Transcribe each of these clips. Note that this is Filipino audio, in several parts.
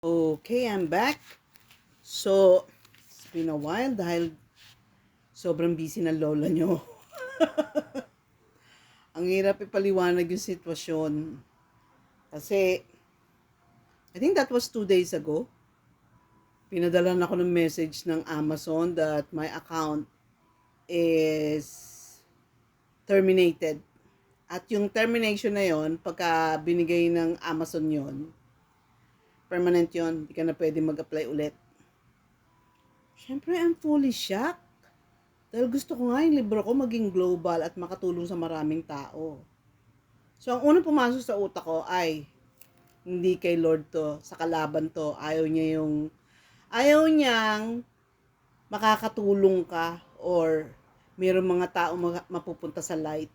Okay, I'm back. So, it's been a while dahil sobrang busy ng lola nyo. Ang hirap ipaliwanag yung sitwasyon. Kasi, I think that was 2 days ago. Pinadala na ako ng message ng Amazon that my account is terminated. At yung termination na yon, pagka binigay ng Amazon yon, permanent yon, hindi ka na pwede mag-apply ulit. Siyempre, I'm fully shocked. Dahil gusto ko nga yung libro ko maging global at makatulong sa maraming tao. So, ang unang pumasok sa utak ko ay, hindi kay Lord to, sa kalaban to. Ayaw niyang makakatulong ka or mayroong mga tao mapupunta sa light.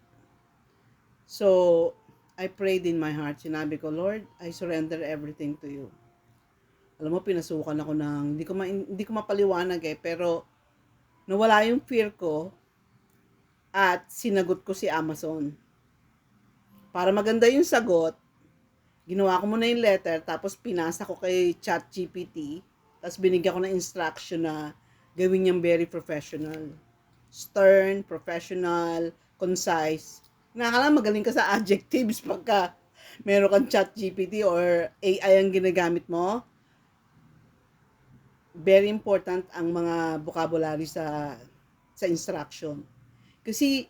So, I prayed in my heart. Sinabi ko, Lord, I surrender everything to you. Alam mo, pinasukan ako ng, hindi ko mapaliwanag pero nawala yung fear ko at sinagot ko si Amazon. Para maganda yung sagot, ginawa ko muna yung letter, tapos pinasa ko kay ChatGPT, tapos binigyan ko ng instruction na gawin niyang very professional. Stern, professional, concise. Nakakala magaling ka sa adjectives pagka meron kang ChatGPT or AI ang ginagamit mo. Very important ang mga vocabulary sa instruction. Kasi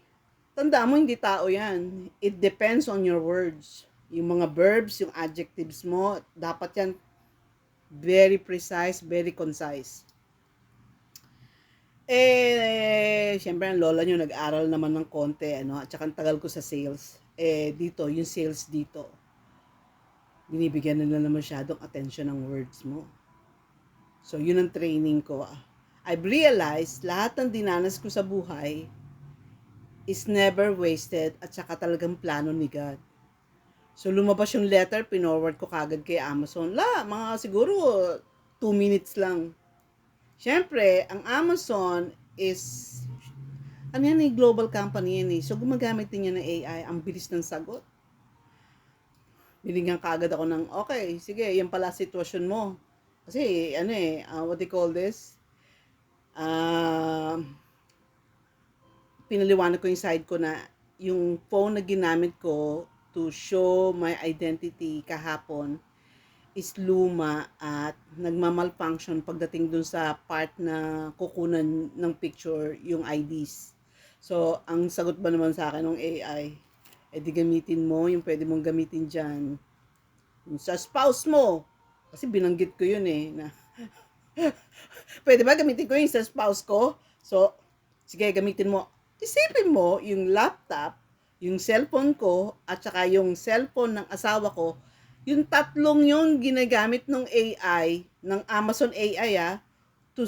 tandaan mo, hindi tao yan. It depends on your words. Yung mga verbs, yung adjectives mo, dapat yan very precise, very concise. Siyempre, ang lola nyo nag-aral naman ng konti, at saka ang tagal ko sa sales. Dito, yung sales dito, binibigyan nila na masyadong attention ng words mo. So, yun ang training ko. I've realized, lahat ng dinanas ko sa buhay, is never wasted at saka talagang plano ni God. So lumabas yung letter, pinorward ko kagad kay Amazon. Mga siguro 2 minutes lang. Siyempre, ang Amazon is, global company yan eh. So gumagamit din niya ng AI, ang bilis ng sagot. Binigyan kagad ako ng, okay, sige, yan pala sitwasyon mo. Kasi, what they call this? Pinaliwanag ko yung side ko na yung phone na ginamit ko to show my identity kahapon is luma at nagmamalfunction pagdating dun sa part na kukunan ng picture yung IDs. So, ang sagot ba naman sa akin ng AI, di gamitin mo yung pwede mong gamitin dyan. Yung sa spouse mo, kasi binanggit ko yun na pwede ba gamitin ko yung sa spouse ko? So, sige, gamitin mo. Isipin mo, yung laptop, yung cellphone ko, at saka yung cellphone ng asawa ko, yung tatlong yung ginagamit ng AI, ng Amazon AI to,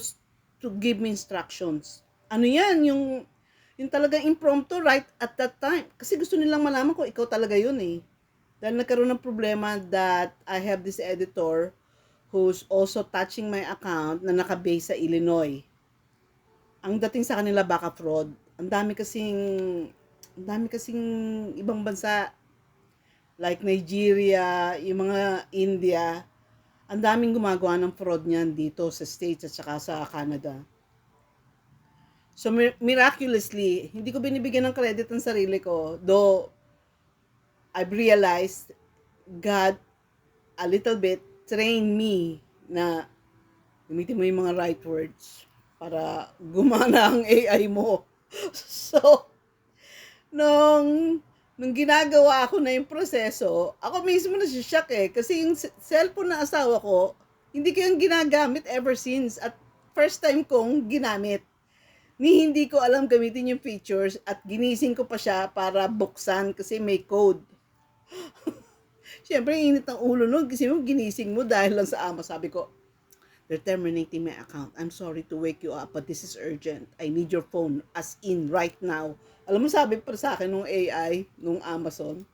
to give me instructions. Ano yan? Yung talagang impromptu right at that time. Kasi gusto nilang malaman ko, ikaw talaga yun Dahil nagkaroon ng problema that I have this editor who's also touching my account na nakabase sa Illinois. Ang dating sa kanila baka fraud. Ang dami kasing ibang bansa like Nigeria, yung mga India, ang daming gumagawa ng fraud niyan dito sa States at saka sa Canada. So miraculously, hindi ko binibigyan ng credit ang sarili ko, though I've realized God a little bit trained me na gamitin mo yung mga right words para gumana ang AI mo. So, nung ginagawa ako na yung proseso, ako mismo nasishock kasi yung cellphone na asawa ko, hindi ko yung ginagamit ever since at first time kong ginamit. Hindi ko alam gamitin yung features at ginising ko pa siya para buksan kasi may code. Siyempre, init ng ulo nun kasi ginising mo dahil lang sa ama. Sabi ko, they're terminating my account. I'm sorry to wake you up, but this is urgent. I need your phone as in right now. Alam mo, sabi pa sa akin nung AI, nung Amazon,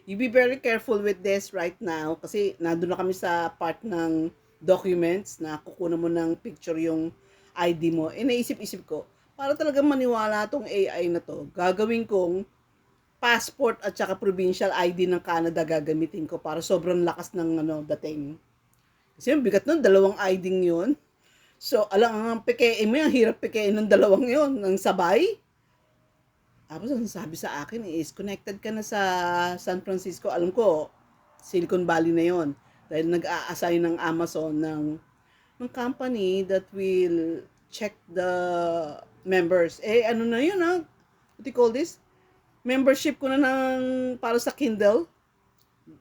you be very careful with this right now kasi nandun na kami sa part ng documents na kukunan mo ng picture yung ID mo. Naisip-isip ko, para talagang maniwala tong AI na to, gagawin kong passport at saka provincial ID ng Canada gagamitin ko para sobrang lakas ng dating. Kasi yung bigat nun, 2 ID yun. So, alam ang pekein mo, ang hirap pekein ng 2 yun, ng sabay. Tapos ang sabi sa akin is, connected ka na sa San Francisco. Alam ko, Silicon Valley na yon. Dahil nag-a-assign ng Amazon ng company that will check the members. Eh, ano na yun ha? What do you call this? Membership ko na ng, para sa Kindle.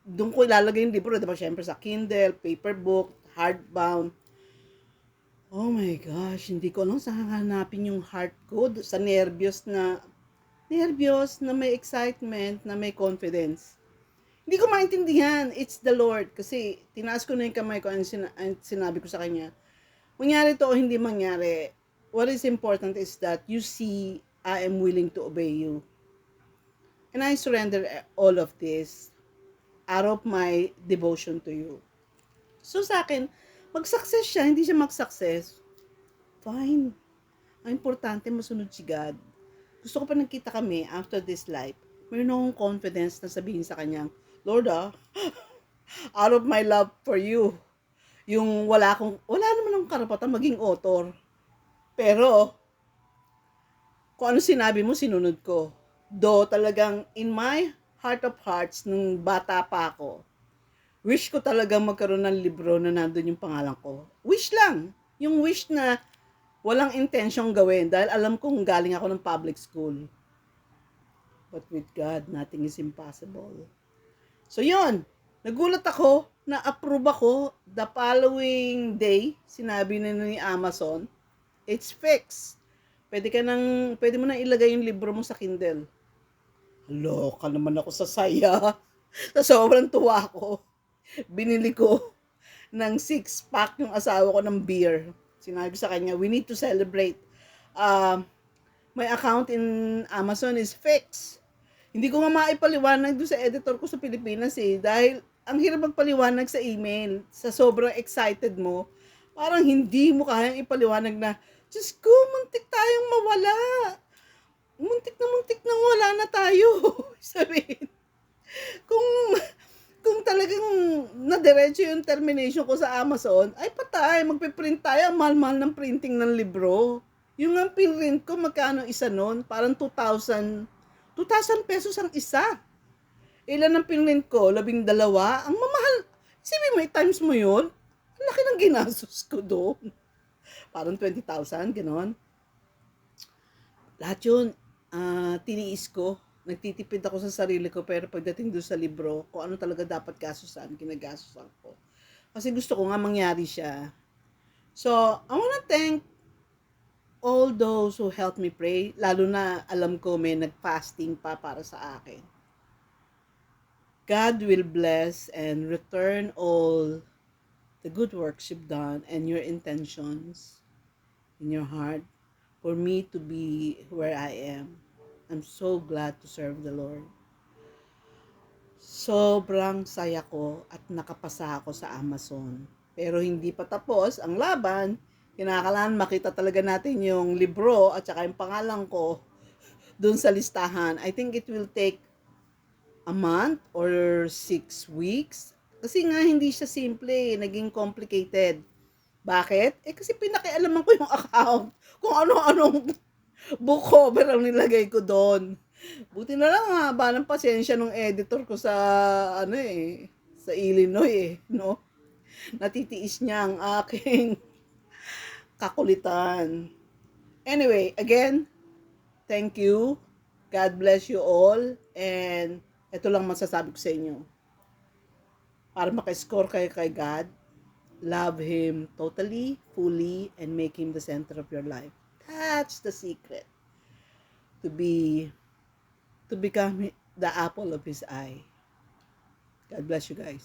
Doon ko ilalagay yung libro. Diba? Siyempre sa Kindle, paper book, hardbound. Oh my gosh, hindi ko lang saan hanapin yung heart ko sa nervyos na may excitement, na may confidence. Hindi ko maintindihan. It's the Lord. Kasi tinaas ko na yung kamay ko and sinabi ko sa kanya, mangyari to o hindi mangyari, what is important is that you see I am willing to obey you. And I surrender all of this out of my devotion to you. So sa akin, mag-success siya, hindi siya mag-success. Fine. Ang importante, masunod si God. Gusto ko pa nakita kami after this life. Meron akong confidence na sabihin sa kanya, Lord out of my love for you, yung wala naman akong karapatan maging author. Pero, kung ano sinabi mo, sinunod ko. Do talagang in my heart of hearts, nung bata pa ako, wish ko talagang magkaroon ng libro na nandun yung pangalan ko. Wish lang. Yung wish na walang intensyong gawin dahil alam kong galing ako ng public school. But with God, nothing is impossible. So yun, nagulat ako, na-approve ako the following day, sinabi na ni Amazon, it's fixed. Pwede mo na ilagay yung libro mo sa Kindle. Loka naman ako sa saya. Sa sobrang tuwa ko. Binili ko ng 6-pack yung asawa ko ng beer. Sinabi sa kanya, we need to celebrate. My account in Amazon is fixed. Hindi ko nga maipaliwanag doon sa editor ko sa Pilipinas dahil ang hirap magpaliwanag sa email. Sa sobrang excited mo, parang hindi mo kayang ipaliwanag na, Diyos ko, muntik tayong mawala. Muntik na wala na tayo. Sabihin, kung talagang nadiretso yung termination ko sa Amazon, ay patay, magpiprint tayo, mahal-mahal ng printing ng libro. Yung ang pinrint ko, magkano isa nun? Parang 2,000 pesos ang isa. Ilan ang pinrint ko? 12. Ang mamahal. Sabi mo, times mo yun? Ang laki ng ginastos ko doon. Parang 20,000, gano'n. Lahat yun, tiniis ko. Nagtitipid ako sa sarili ko, pero pagdating doon sa libro, kung ano talaga dapat gasusan, ginagastusan ko. Kasi gusto ko nga mangyari siya. So, I wanna thank all those who helped me pray, lalo na alam ko may nag-fasting pa para sa akin. God will bless and return all the good works you've done and your intentions in your heart for me to be where I am. I'm so glad to serve the Lord. Sobrang saya ko at nakapasa ako sa Amazon. Pero hindi pa tapos ang laban. Kinakailangan makita talaga natin yung libro at saka yung pangalan ko dun sa listahan. I think it will take a month or 6 weeks. Kasi nga hindi siya simple, naging complicated. Bakit? Kasi pinakialaman ko yung account. Kung ano-anong book cover ang nilagay ko doon. Buti na lang haba ng pasensya ng editor ko sa sa Illinois no? Natitiis niya ang aking kakulitan. Anyway, again, thank you. God bless you all. And ito lang masasabi ko sa inyo. Para makascore kayo kay God, love Him totally, fully, and make Him the center of your life. That's the secret. To become the apple of His eye. God bless you guys.